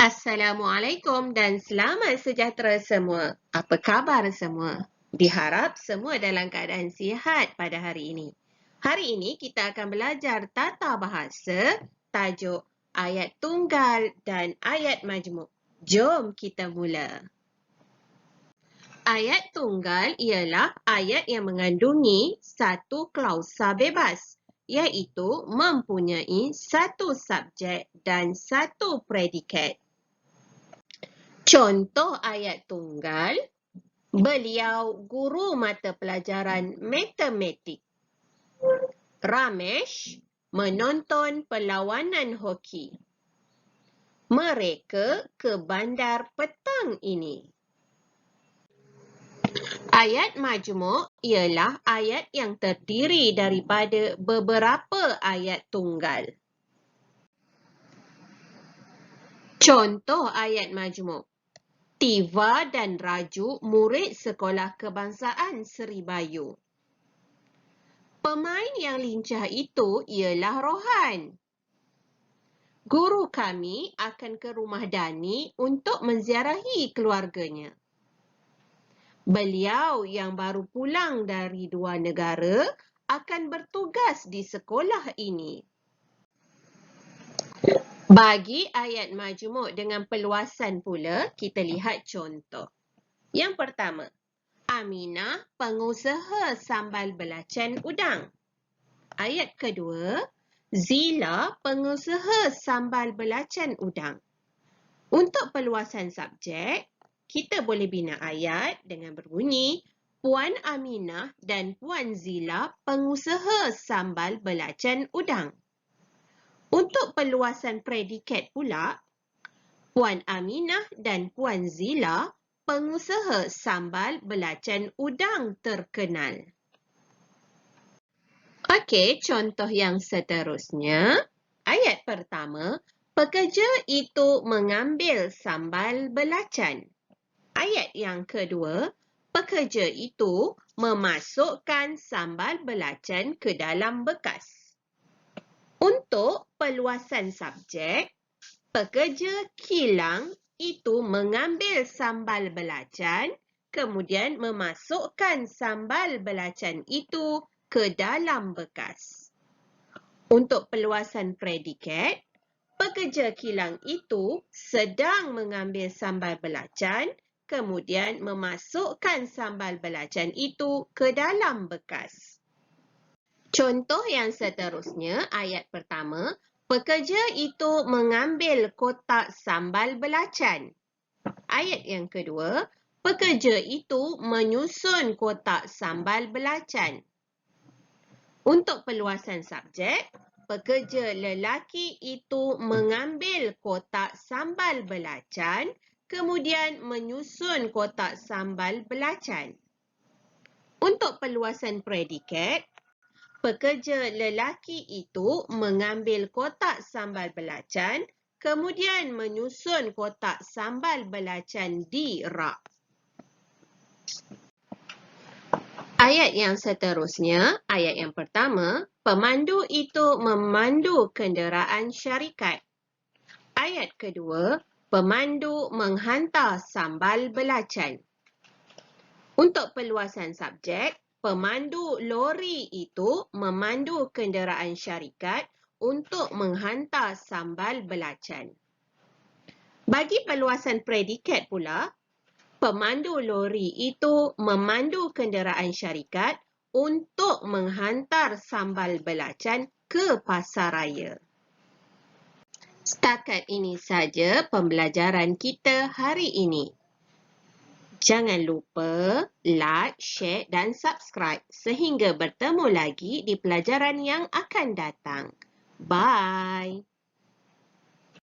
Assalamualaikum dan selamat sejahtera semua. Apa khabar semua? Diharap semua dalam keadaan sihat pada hari ini. Hari ini kita akan belajar tata bahasa, tajuk ayat tunggal dan ayat majmuk. Jom kita mula. Ayat tunggal ialah ayat yang mengandungi satu klausa bebas, iaitu mempunyai satu subjek dan satu predikat. Contoh ayat tunggal, beliau guru mata pelajaran matematik. Ramesh menonton perlawanan hoki. Mereka ke bandar petang ini. Ayat majmuk ialah ayat yang terdiri daripada beberapa ayat tunggal. Contoh ayat majmuk. Tiva dan Raju murid sekolah kebangsaan Seri Bayu. Pemain yang lincah itu ialah Rohan. Guru kami akan ke rumah Dani untuk menziarahi keluarganya. Beliau yang baru pulang dari 2 negara akan bertugas di sekolah ini. Bagi ayat majmuk dengan perluasan pula, kita lihat contoh. Yang pertama, Aminah, pengusaha sambal belacan udang. Ayat kedua, Zila, pengusaha sambal belacan udang. Untuk perluasan subjek, kita boleh bina ayat dengan berbunyi, Puan Aminah dan Puan Zila, pengusaha sambal belacan udang. Untuk perluasan predikat pula, Puan Aminah dan Puan Zila, pengusaha sambal belacan udang terkenal. Okey, contoh yang seterusnya. Ayat pertama, pekerja itu mengambil sambal belacan. Ayat yang kedua, pekerja itu memasukkan sambal belacan ke dalam bekas. Untuk perluasan subjek, pekerja kilang itu mengambil sambal belacan, kemudian memasukkan sambal belacan itu ke dalam bekas. Untuk perluasan predikat, pekerja kilang itu sedang mengambil sambal belacan, kemudian memasukkan sambal belacan itu ke dalam bekas. Contoh yang seterusnya, ayat pertama, pekerja itu mengambil kotak sambal belacan. Ayat yang kedua, pekerja itu menyusun kotak sambal belacan. Untuk perluasan subjek, pekerja lelaki itu mengambil kotak sambal belacan, kemudian menyusun kotak sambal belacan. Untuk perluasan predikat, pekerja lelaki itu mengambil kotak sambal belacan, kemudian menyusun kotak sambal belacan di rak. Ayat yang seterusnya, ayat yang pertama, pemandu itu memandu kenderaan syarikat. Ayat kedua, pemandu menghantar sambal belacan. Untuk perluasan subjek, pemandu lori itu memandu kenderaan syarikat untuk menghantar sambal belacan. Bagi perluasan predikat pula, pemandu lori itu memandu kenderaan syarikat untuk menghantar sambal belacan ke pasaraya. Setakat ini saja pembelajaran kita hari ini. Jangan lupa like, share dan subscribe sehingga bertemu lagi di pelajaran yang akan datang. Bye!